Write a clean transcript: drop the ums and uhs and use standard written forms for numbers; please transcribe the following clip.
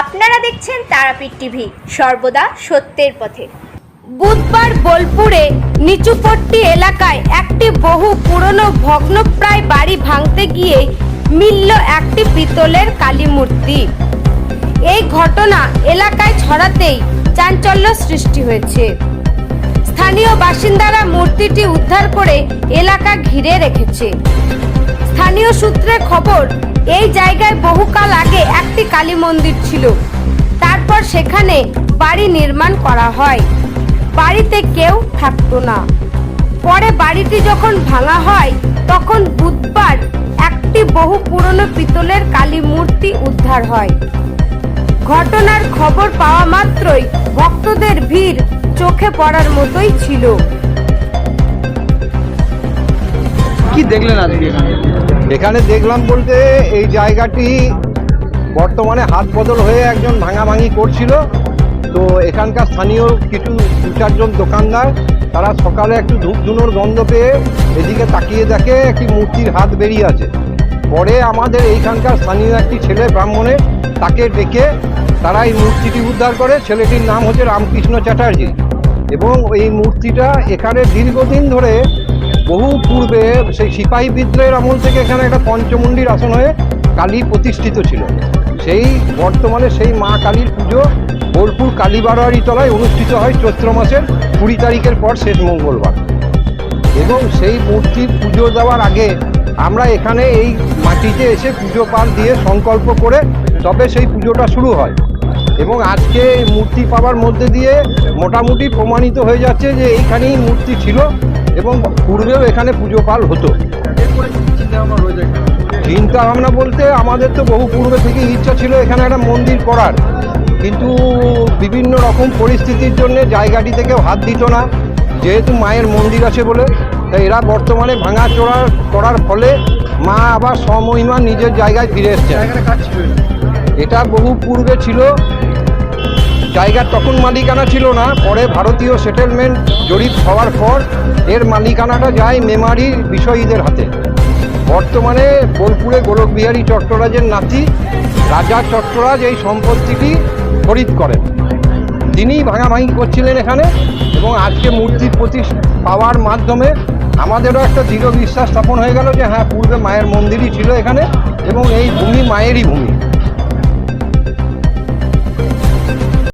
আপনারা দেখছেন তারাপীঠ টিভি, সর্বদা সত্যের পথে। বুধবার বোলপুরে নিচুপট্টি এলাকায় একটি বহু পুরনো ভগ্নপ্রায় বাড়ি ভাঙতে গিয়ে মিলল একটি পিতলের কালী মূর্তি। এই ঘটনা এলাকায় ছড়াতেই চাঞ্চল্য সৃষ্টি হয়েছে। স্থানীয় বাসিন্দারা মূর্তিটি উদ্ধার করে এলাকা ঘিরে রেখেছে। স্থানীয় সূত্রে খবর, এই জায়গায় বহুকাল আগে একটি কালী মন্দির ছিল। তারপর সেখানে বাড়ি নির্মাণ করা হয়। বাড়িতে কেউ থাকতো না। পরে বাড়িটি যখন ভাঙা হয় তখন বুধবার একটি বহু পুরনো পিতলের কালী মূর্তি উদ্ধার হয়। ঘটনার খবর পাওয়া মাত্রই ভক্তদের ভিড় চোখে পড়ার মতোই ছিল। কি দেখলেন আজকে এখানে দেখলাম বলতে এই জায়গাটি বর্তমানে হাত বদল হয়ে একজন ভাঙাভাঙি করছিল। তো এখানকার স্থানীয় কিছু দু চারজন দোকানদার তারা সকালে একটু ধূপ ধুনোর গন্ধ পেয়ে এদিকে তাকিয়ে দেখে একটি মূর্তির হাত বেরিয়ে আছে। পরে আমাদের এইখানকার স্থানীয় একটি ছেলে ব্রাহ্মণের তাকে ডেকে তারা এই মূর্তিটি উদ্ধার করে। ছেলেটির নাম হচ্ছে রামকৃষ্ণ চ্যাটার্জি এবং এই মূর্তিটা এখানে দীর্ঘদিন ধরে বহু পূর্বে সেই সিপাহী বিদ্রোহের আমল থেকে এখানে একটা পঞ্চমুণ্ডির আসন হয়ে কালী প্রতিষ্ঠিত ছিল। সেই বর্তমানে সেই মা কালীর পুজো বোলপুর কালীবাড়ারি তলায় অনুষ্ঠিত হয় চৈত্র মাসের 20 তারিখের পর শেষ মঙ্গলবার। এবং সেই মূর্তির পুজো দেওয়ার আগে আমরা এখানে এই মাটিতে এসে পুজো পাঠ দিয়ে সংকল্প করে তবে সেই পুজোটা শুরু হয়। এবং আজকে এই মূর্তি পাওয়ার মধ্যে দিয়ে মোটামুটি প্রমাণিত হয়ে যাচ্ছে যে এইখানেই মূর্তি ছিল এবং পূর্বেও এখানে পুজো পাল হতো। চিন্তা ভাবনা বলতে আমাদের তো বহু পূর্বে থেকে ইচ্ছা ছিল এখানে একটা মন্দির করার, কিন্তু বিভিন্ন রকম পরিস্থিতির জন্য জায়গাটি থেকে হাত দিত না, যেহেতু মায়ের মন্দির আছে বলে। তাই এরা বর্তমানে ভাঙাচোরা করার ফলে মা আবার স্বমহিমা নিজের জায়গায় ফিরে এসছে। এটা বহু পূর্বে ছিল, জায়গার তখন মালিকানা ছিল না। পরে ভারতীয় সেটেলমেন্ট জরিপ হওয়ার পর এর মালিকানাটা যায় মেমারির বিষয়ীদের হাতে। বর্তমানে বোলপুরে গোলকবিহারী চট্টরাজের নাতি রাজা চট্টরাজ এই সম্পত্তিটি খরিদ করেন। তিনিই ভাঙাভাঙি করছিলেন এখানে। এবং আজকে মূর্তির প্রতি পাওয়ার মাধ্যমে আমাদেরও একটা দৃঢ় বিশ্বাস স্থাপন হয়ে গেল যে হ্যাঁ, পূর্বে মায়ের মন্দিরই ছিল এখানে এবং এই ভূমি মায়েরই ভূমি।